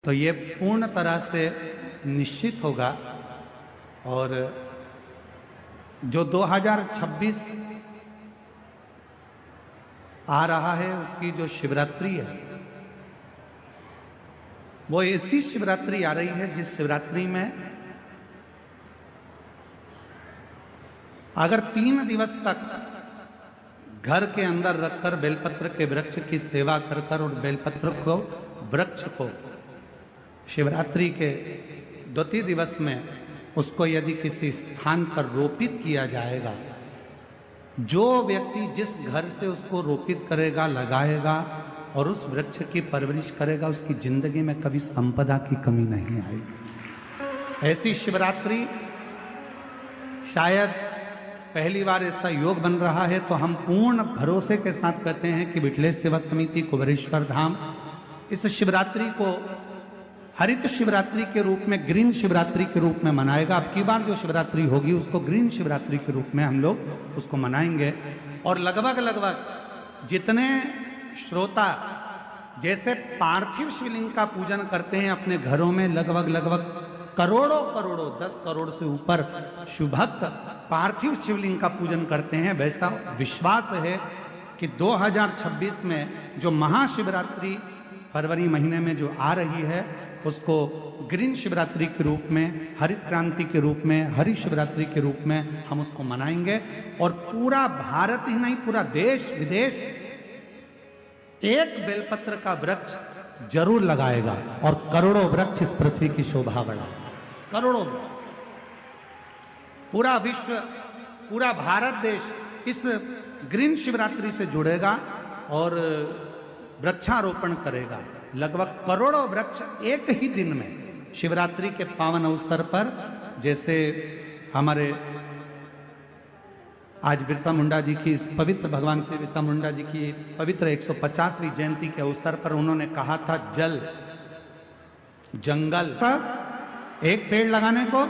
तो ये पूर्ण तरह से निश्चित होगा। और जो 2026 आ रहा है उसकी जो शिवरात्रि है वो ऐसी शिवरात्रि आ रही है जिस शिवरात्रि में अगर 3 दिवस तक घर के अंदर रखकर बेलपत्र के वृक्ष की सेवा कर कर और बेलपत्र को वृक्ष को शिवरात्रि के 2 दिवस में उसको यदि किसी स्थान पर रोपित किया जाएगा, जो व्यक्ति जिस घर से उसको रोपित करेगा, लगाएगा और उस वृक्ष की परवरिश करेगा, उसकी जिंदगी में कभी संपदा की कमी नहीं आएगी। ऐसी शिवरात्रि शायद पहली बार ऐसा योग बन रहा है, तो हम पूर्ण भरोसे के साथ कहते हैं कि बिटले सेवा समिति कुबेरेश्वर धाम इस शिवरात्रि को हरित शिवरात्रि के रूप में, ग्रीन शिवरात्रि के रूप में मनाएगा। अब की बार जो शिवरात्रि होगी उसको ग्रीन शिवरात्रि के रूप में हम लोग उसको मनाएंगे। और लगभग जितने श्रोता जैसे पार्थिव शिवलिंग का पूजन करते हैं अपने घरों में, लगभग करोड़ों 10 करोड़ से ऊपर शिवभक्त पार्थिव शिवलिंग का पूजन करते हैं, वैसा विश्वास है कि 2026 में जो महाशिवरात्रि फरवरी महीने में जो आ रही है उसको ग्रीन शिवरात्रि के रूप में, हरित क्रांति के रूप में, हरि शिवरात्रि के रूप में हम उसको मनाएंगे। और पूरा भारत ही नहीं, पूरा देश विदेश एक बेलपत्र का वृक्ष जरूर लगाएगा और करोड़ों वृक्ष इस पृथ्वी की शोभा बढ़ाएगा। करोड़ों पूरा विश्व, पूरा भारत देश इस ग्रीन शिवरात्रि से जुड़ेगा और वृक्षारोपण करेगा। लगभग करोड़ों वृक्ष एक ही दिन में शिवरात्रि के पावन अवसर पर, जैसे हमारे आज बिरसा मुंडा जी की इस पवित्र, भगवान श्री बिरसा मुंडा जी की पवित्र 150वीं जयंती के अवसर पर उन्होंने कहा था जल जंगल एक पेड़ लगाने को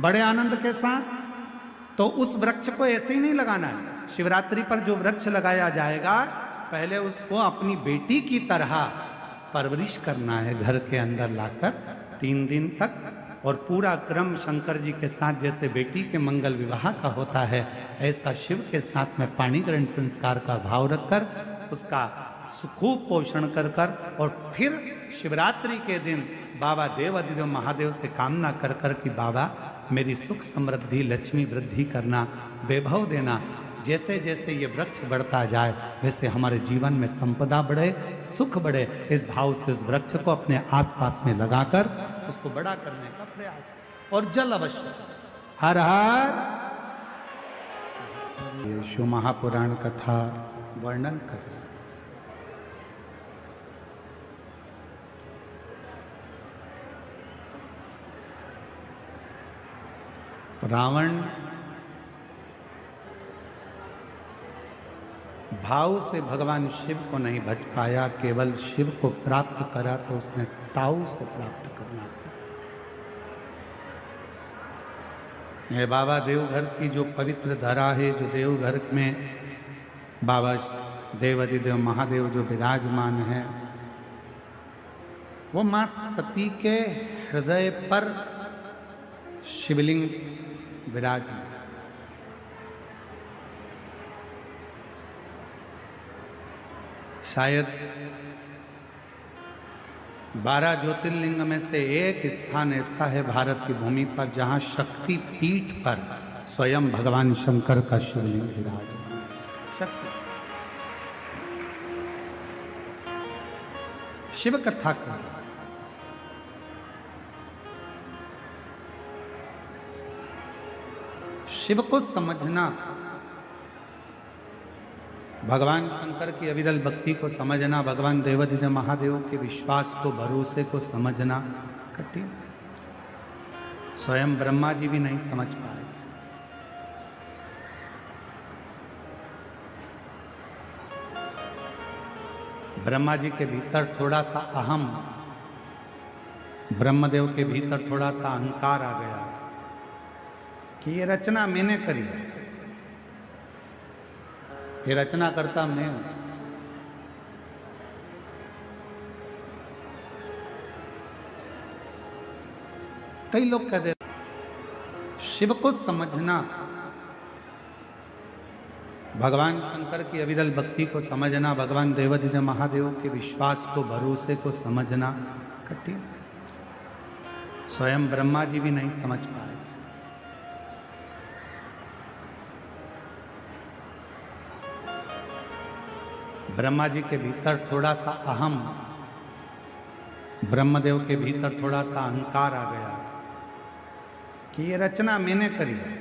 बड़े आनंद के साथ, तो उस वृक्ष को ऐसे ही नहीं लगाना है। शिवरात्रि पर जो वृक्ष लगाया जाएगा पहले उसको अपनी बेटी की तरह परवरिश करना है, घर के अंदर लाकर 3 दिन तक। और पूरा क्रम शंकर जी के साथ जैसे बेटी के मंगल विवाह का होता है, ऐसा शिव के साथ में पाणी ग्रहण संस्कार का भाव रखकर उसका खूब पोषण कर कर और फिर शिवरात्रि के दिन बाबा देवाधिदेव महादेव से कामना कर कर कि बाबा मेरी सुख समृद्धि लक्ष्मी वृद्धि करना, वैभव देना। जैसे जैसे ये वृक्ष बढ़ता जाए वैसे हमारे जीवन में संपदा बढ़े, सुख बढ़े। इस भाव से उस वृक्ष को अपने आसपास में लगाकर उसको बड़ा करने का प्रयास। और जल अवश्य, हर हर ये शिव महापुराण कथा वर्णन कर रावण भाव से भगवान शिव को नहीं भज पाया, केवल शिव को प्राप्त करा तो उसने ताऊ से प्राप्त करना। ये बाबा देवघर की जो पवित्र धरा है, जो देवघर में बाबा देवाधिदेव महादेव जो विराजमान है, वो मां सती के हृदय पर शिवलिंग विराजमान। शायद 12 ज्योतिर्लिंग में से एक स्थान ऐसा है भारत की भूमि पर जहां शक्ति पीठ पर स्वयं भगवान शंकर का शिवलिंग विराजमान। शक्ति शिव कथा का शिव को समझना, भगवान शंकर की अविरल भक्ति को समझना, भगवान देवाधिदेव महादेव के विश्वास को, भरोसे को समझना कठिन। स्वयं ब्रह्मा जी भी नहीं समझ पाए। ब्रह्मा जी के भीतर थोड़ा सा अहम, ब्रह्मदेव के भीतर थोड़ा सा अहंकार आ गया कि ये रचना मैंने करी है, ये रचना करता मैं हूं। कई लोग कहते शिव को समझना, भगवान शंकर की अविरल भक्ति को समझना, भगवान देवादिदेव महादेव के विश्वास को, भरोसे को समझना कठिन। स्वयं ब्रह्मा जी भी नहीं समझ पाए। ब्रह्मा जी के भीतर थोड़ा सा अहम, ब्रह्मदेव के भीतर थोड़ा सा अहंकार आ गया कि ये रचना मैंने करी है,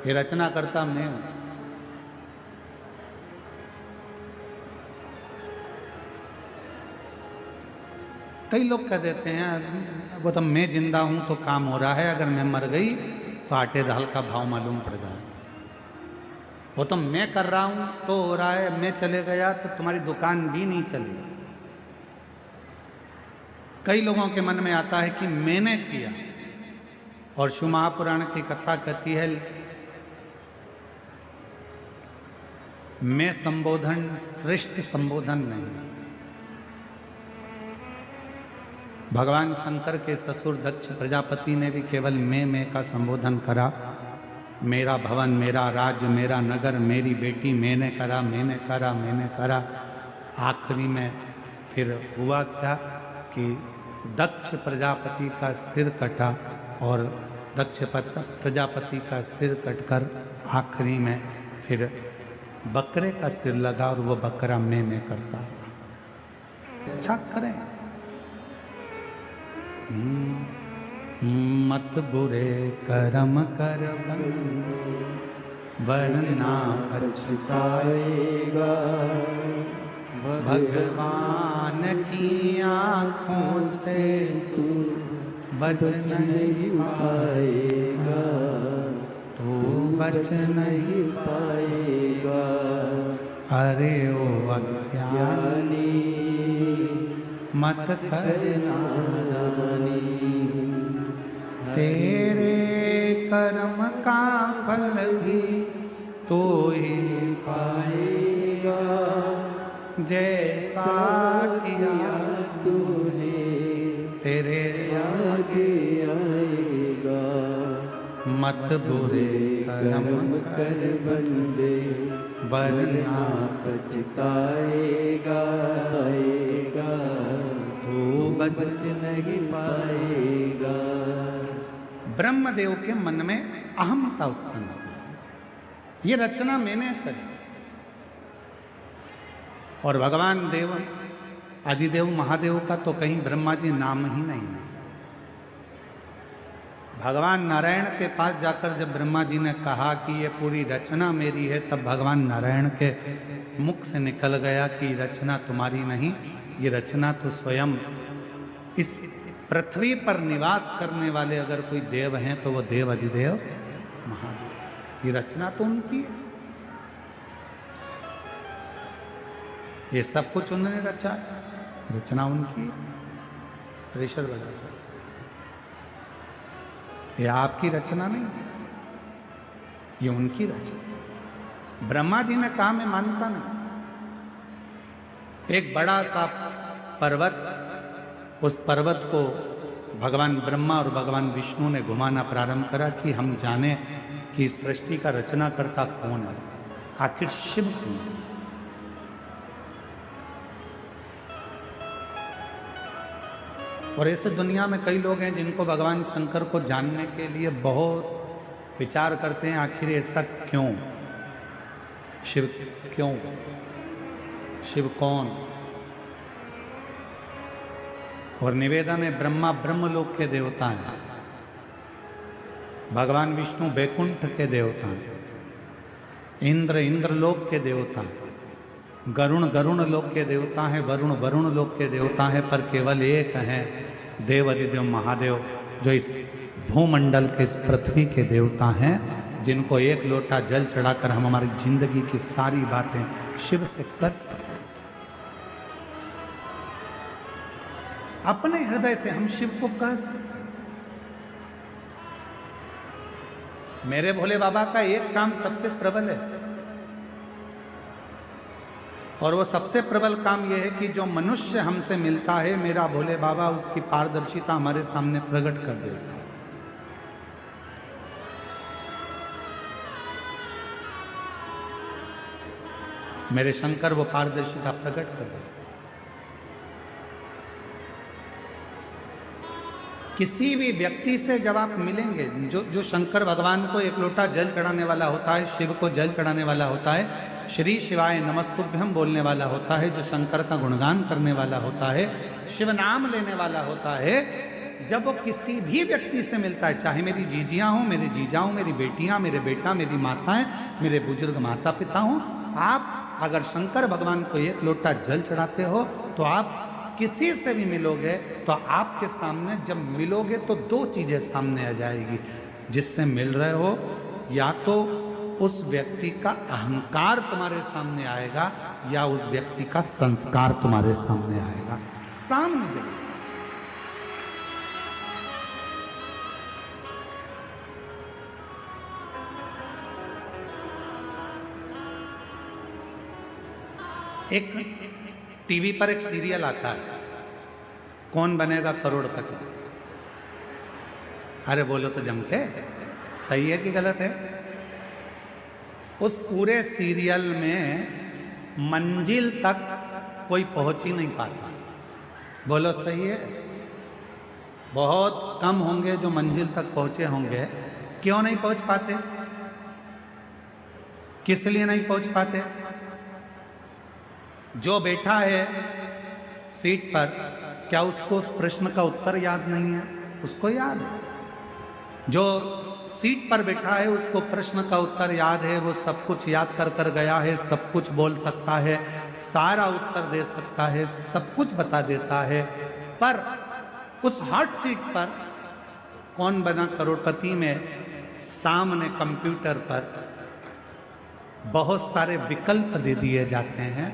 ये रचना करता मैं हूं। कई लोग कह देते हैं वो तो मैं जिंदा हूं तो काम हो रहा है, अगर मैं मर गई तो आटे दाल का भाव मालूम पड़ जाए। वो तो मैं कर रहा हूं तो हो रहा है, मैं चले गया तो तुम्हारी दुकान भी नहीं चली। कई लोगों के मन में आता है कि मैंने किया, और शिव महापुराण की कथा कहती है मैं संबोधन श्रेष्ठ संबोधन नहीं। भगवान शंकर के ससुर दक्ष प्रजापति ने भी केवल मैं का संबोधन करा। मेरा भवन, मेरा राज्य, मेरा नगर, मेरी बेटी, मैंने करा, मैंने करा, मैंने करा। आखिरी में फिर हुआ क्या कि दक्ष प्रजापति का सिर कटा, और दक्ष प्रजापति का सिर कटकर आखिरी में फिर बकरे का सिर लगा, और वो बकरा मैं करता। अच्छा करें, मत बुरे कर्म कर वरना पछताएगा। भगवान की आँखों से तू बच नहीं पाएगा, तू बच नहीं पाएगा। अरे ओ अज्ञानी मत करना नानी, तेरे कर्म का फल भी तो ही पाएगा। जैसा किया तूने तेरे आगे आएगा। मत बुरे कर्म कर बंदे वरना पछताएगा। तू बच नहीं पाएगा। ब्रह्मदेव के मन में अहमता उत्पन्न हुई, ये रचना मैंने करी। और भगवान देव आदिदेव महादेव का तो कहीं ब्रह्मा जी नाम ही नहीं है। भगवान नारायण के पास जाकर जब ब्रह्मा जी ने कहा कि ये पूरी रचना मेरी है, तब भगवान नारायण के मुख से निकल गया कि रचना तुम्हारी नहीं, ये रचना तो स्वयं इस पृथ्वी पर निवास करने वाले अगर कोई देव हैं तो वो देव अधिदेव महादेव। ये रचना तो उनकी है, ये सब कुछ उन्होंने रचा, रचना उनकी है। प्रेशर बजा, ये आपकी रचना नहीं, ये उनकी रचना। ब्रह्मा जी ने कहा मैं मानता नहीं। एक बड़ा सा पर्वत, उस पर्वत को भगवान ब्रह्मा और भगवान विष्णु ने घुमाना प्रारंभ करा कि हम जाने कि इस सृष्टि का रचना करता कौन है, आखिर शिव कौन है। और ऐसे दुनिया में कई लोग हैं जिनको भगवान शंकर को जानने के लिए बहुत विचार करते हैं, आखिर ऐसा क्यों, शिव क्यों, शिव कौन। और निवेदन में ब्रह्मा ब्रह्मलोक के देवता हैं, भगवान विष्णु बैकुंठ के देवता हैं, इंद्र इंद्रलोक के देवता हैं, गरुण गरुण लोक के देवता हैं, वरुण वरुण लोक के देवता हैं, पर केवल एक हैं देव अधिदेव महादेव, जो इस भूमंडल के, इस पृथ्वी के देवता हैं, जिनको एक लोटा जल चढ़ाकर हम हमारी जिंदगी की सारी बातें शिव से कर सकते। अपने हृदय से हम शिव को कह सकते। मेरे भोले बाबा का एक काम सबसे प्रबल है, और वो सबसे प्रबल काम यह है कि जो मनुष्य हमसे मिलता है, मेरा भोले बाबा उसकी पारदर्शिता हमारे सामने प्रकट कर देता है। मेरे शंकर वो पारदर्शिता प्रकट कर देते। किसी भी व्यक्ति से जब आप मिलेंगे, जो शंकर भगवान को एक लोटा जल चढ़ाने वाला होता है, शिव को जल चढ़ाने वाला होता है, श्री शिवाय नमस्तुभ्यम बोलने वाला होता है, जो शंकर का गुणगान करने वाला होता है, शिव नाम लेने वाला होता है, जब वो किसी भी व्यक्ति से मिलता है, चाहे मेरी जीजियां हो, मेरे जीजा हो, मेरी बेटियां, मेरे बेटा, मेरी माताएं, मेरे बुजुर्ग माता पिता हो, आप अगर शंकर भगवान को एक लोटा जल चढ़ाते हो तो आप किसी से भी मिलोगे तो आपके सामने जब मिलोगे तो दो चीजें सामने आ जाएगी। जिससे मिल रहे हो, या तो उस व्यक्ति का अहंकार तुम्हारे सामने आएगा या उस व्यक्ति का संस्कार तुम्हारे सामने आएगा। सामने जाएगा। एक टीवी पर एक सीरियल आता है, कौन बनेगा करोड़पति। अरे बोलो तो जम के, सही है कि गलत है? उस पूरे सीरियल में मंजिल तक कोई पहुंच ही नहीं पाता। बोलो सही है? बहुत कम होंगे जो मंजिल तक पहुंचे होंगे। क्यों नहीं पहुंच पाते? किस लिए नहीं पहुंच पाते? जो बैठा है सीट पर, क्या उसको उस प्रश्न का उत्तर याद नहीं है? उसको याद है। जो सीट पर बैठा है उसको प्रश्न का उत्तर याद है, वो सब कुछ याद कर कर गया है, सब कुछ बोल सकता है, सारा उत्तर दे सकता है, सब कुछ बता देता है। पर उस हॉट सीट पर कौन बना करोड़पति में सामने कंप्यूटर पर बहुत सारे विकल्प दे दिए जाते हैं,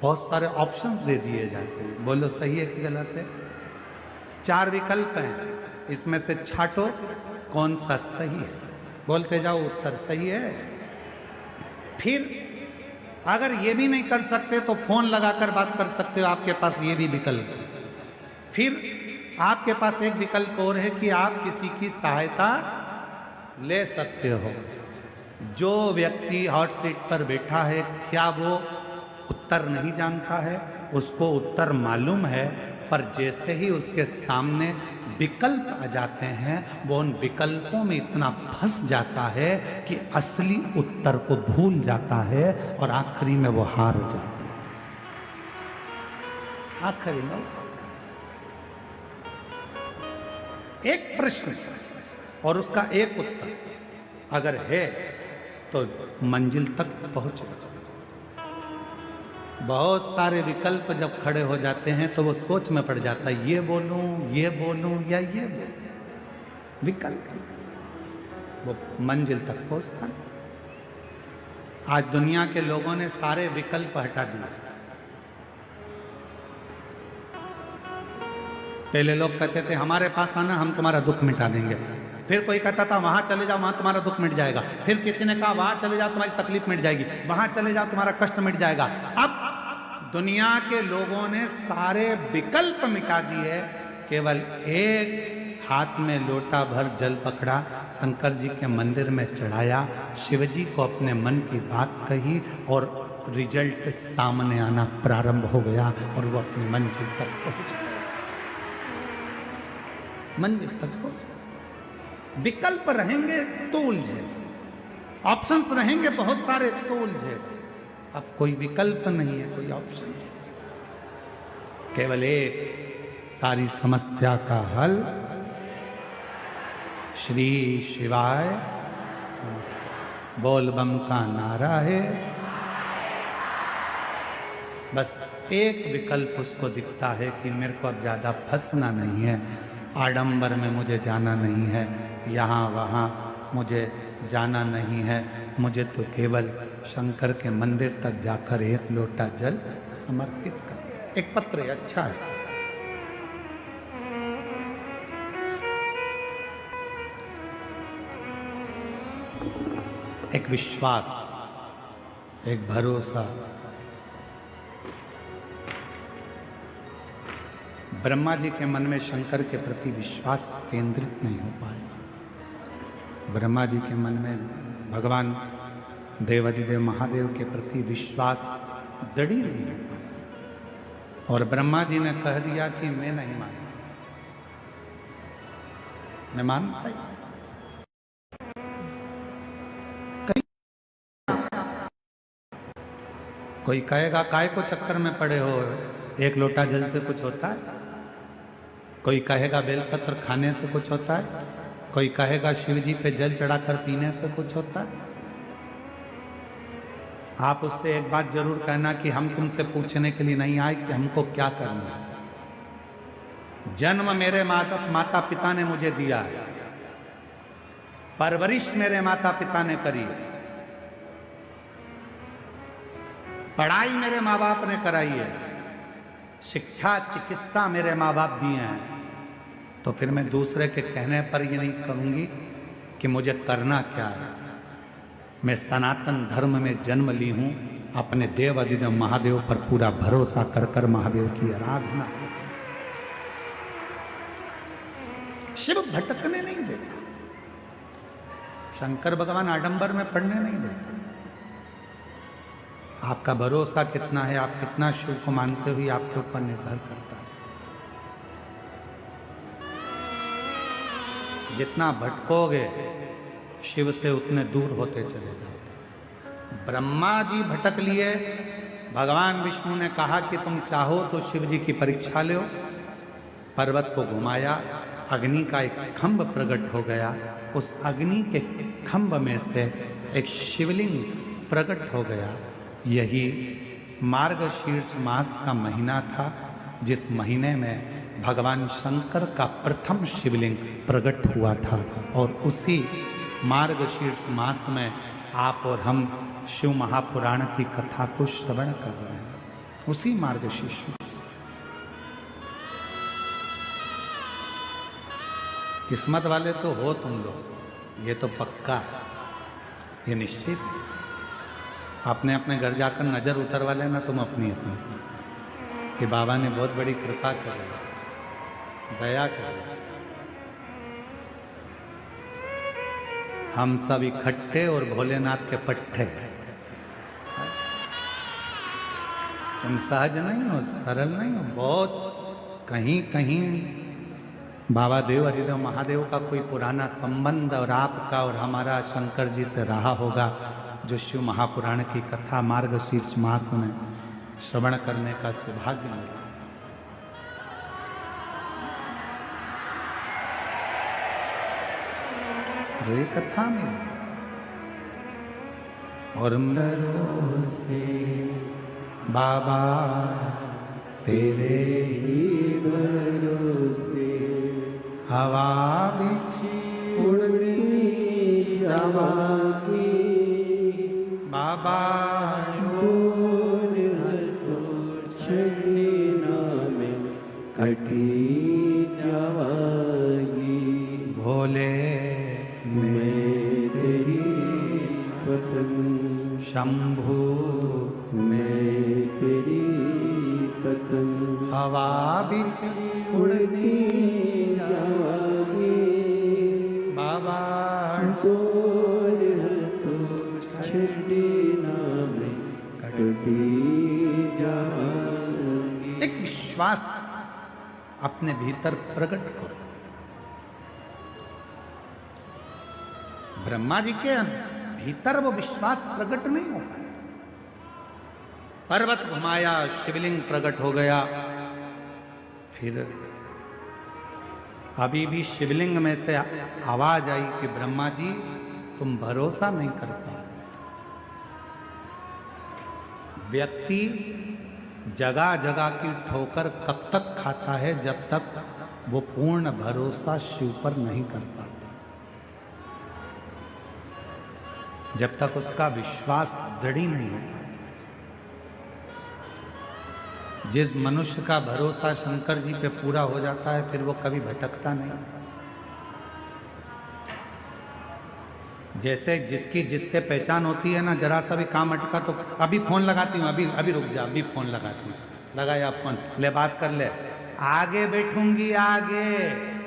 बहुत सारे ऑप्शंस दे दिए जाते हैं। बोलो सही है कि गलत है? 4 विकल्प हैं, इसमें से छांटो कौन सा सही है। बोलते जाओ उत्तर सही है। फिर अगर ये भी नहीं कर सकते तो फोन लगाकर बात कर सकते हो, आपके पास ये भी विकल्प। फिर आपके पास एक विकल्प और है कि आप किसी की सहायता ले सकते हो। जो व्यक्ति हॉट सीट पर बैठा है, क्या वो उत्तर नहीं जानता है? उसको उत्तर मालूम है, पर जैसे ही उसके सामने विकल्प आ जाते हैं, वो उन विकल्पों में इतना फंस जाता है कि असली उत्तर को भूल जाता है और आखिरी में वो हार जाता है। आखिरी में एक प्रश्न और उसका एक उत्तर अगर है तो मंजिल तक पहुंचे। बहुत सारे विकल्प जब खड़े हो जाते हैं तो वो सोच में पड़ जाता है, ये बोलूं या ये बोलूं। विकल्प वो मंजिल तक पहुंचता। आज दुनिया के लोगों ने सारे विकल्प हटा दिए। पहले लोग कहते थे हमारे पास आना, हम तुम्हारा दुख मिटा देंगे। फिर कोई कहता था वहां चले जाओ, वहां तुम्हारा दुख मिट जाएगा। फिर किसी ने कहा वहां चले जाओ, तुम्हारी तकलीफ मिट जाएगी। वहां चले जाओ, तुम्हारा कष्ट मिट जाएगा। अब दुनिया के लोगों ने सारे विकल्प मिटा दिए, केवल एक हाथ में लोटा भर जल पकड़ा, शंकर जी के मंदिर में चढ़ाया, शिव जी को अपने मन की बात कही और रिजल्ट सामने आना प्रारंभ हो गया और वो अपनी मंजिल तक पहुंच गया। मंजिल तक पहुंच। विकल्प रहेंगे तो उलझे, ऑप्शंस रहेंगे बहुत सारे तो उलझे। अब कोई विकल्प नहीं है, कोई ऑप्शन, केवल एक सारी समस्या का हल श्री शिवाय बोल बम का नारा है। बस एक विकल्प उसको दिखता है कि मेरे को अब ज्यादा फंसना नहीं है, आडंबर में मुझे जाना नहीं है, यहाँ वहाँ मुझे जाना नहीं है, मुझे तो केवल शंकर के मंदिर तक जाकर एक लोटा जल समर्पित कर। एक पत्र है, अच्छा है। एक विश्वास, एक भरोसा, ब्रह्मा जी के मन में शंकर के प्रति विश्वास केंद्रित नहीं हो पाएगा। ब्रह्मा जी के मन में भगवान देवाधिदेव महादेव के प्रति विश्वास दृढ़ नहीं हो पाया। और ब्रह्मा जी ने कह दिया कि मैं नहीं मानता, मैं मानता ही। कोई कहेगा काय को चक्कर में पड़े हो, एक लोटा जल से कुछ होता है। कोई कहेगा बेलपत्र खाने से कुछ होता है। कोई कहेगा शिव जी पे जल चढ़ाकर पीने से कुछ होता है। आप उससे एक बात जरूर कहना कि हम तुमसे पूछने के लिए नहीं आए कि हमको क्या करना है। जन्म मेरे माता पिता ने मुझे दिया है, परवरिश मेरे माता पिता ने करी है, पढ़ाई मेरे माँ बाप ने कराई है, शिक्षा चिकित्सा मेरे माँ बाप दिए हैं। तो फिर मैं दूसरे के कहने पर ये नहीं करूंगी कि मुझे करना क्या है। मैं सनातन धर्म में जन्म ली हूं, अपने देव अधिदेव महादेव पर पूरा भरोसा कर कर महादेव की आराधना। शिव भटकने नहीं देता, शंकर भगवान आडंबर में पड़ने नहीं देते। आपका भरोसा कितना है, आप कितना शिव को मानते हुए आपके ऊपर निर्भर करता है। जितना भटकोगे शिव से उतने दूर होते चले जाओगे। ब्रह्मा जी भटक लिए, भगवान विष्णु ने कहा कि तुम चाहो तो शिव जी की परीक्षा लो। पर्वत को घुमाया, अग्नि का एक खंभ प्रकट हो गया। उस अग्नि के खंभ में से एक शिवलिंग प्रकट हो गया। यही मार्गशीर्ष मास का महीना था, जिस महीने में भगवान शंकर का प्रथम शिवलिंग प्रकट हुआ था। और उसी मार्गशीर्ष मास में आप और हम शिव महापुराण की कथा को श्रवण कर रहे हैं। उसी मार्गशीर्ष मास में किस्मत वाले तो हो तुम लोग, ये तो पक्का है, ये निश्चित है। आपने अपने घर जाकर नजर उतरवा लेना तुम अपनी कि बाबा ने बहुत बड़ी कृपा कर, दया कर। हम सब इकट्ठे और भोलेनाथ के पट्टे। तुम सहज नहीं हो, सरल नहीं हो, बहुत कहीं कहीं बाबा देव हरिदेव महादेव का कोई पुराना संबंध और आपका और हमारा शंकर जी से रहा होगा, जो शिव महापुराण की कथा मार्गशीर्ष मास में श्रवण करने का सौभाग्य मिला। जो ये कथा में और भरोसे बाबा तेरे ही भरोसे हवा बिछी उड़ती जावागी बाबा कटी जावागी भोले मैं तेरी पतंग शंभू मैं तेरी पतंग हवा बिछ उड़ती जावागी बाबा एक विश्वास अपने भीतर प्रकट करो। ब्रह्मा जी के भीतर वो विश्वास प्रकट नहीं हो पाया। पर्वत घुमाया, शिवलिंग प्रकट हो गया। फिर अभी भी शिवलिंग में से आवाज आई कि ब्रह्मा जी तुम भरोसा नहीं कर पाए। व्यक्ति जगह जगह की ठोकर कब तक खाता है, जब तक वो पूर्ण भरोसा शिव पर नहीं कर पाता, जब तक उसका विश्वास दृढ़ नहीं होता। जिस मनुष्य का भरोसा शंकर जी पे पूरा हो जाता है, फिर वो कभी भटकता नहीं। जैसे जिससे पहचान होती है ना, जरा सा भी काम अटका तो अभी फोन लगाती हूँ, अभी रुक जा, अभी फोन लगाती हूँ, लगाया फोन, ले बात कर ले, आगे बैठूंगी आगे।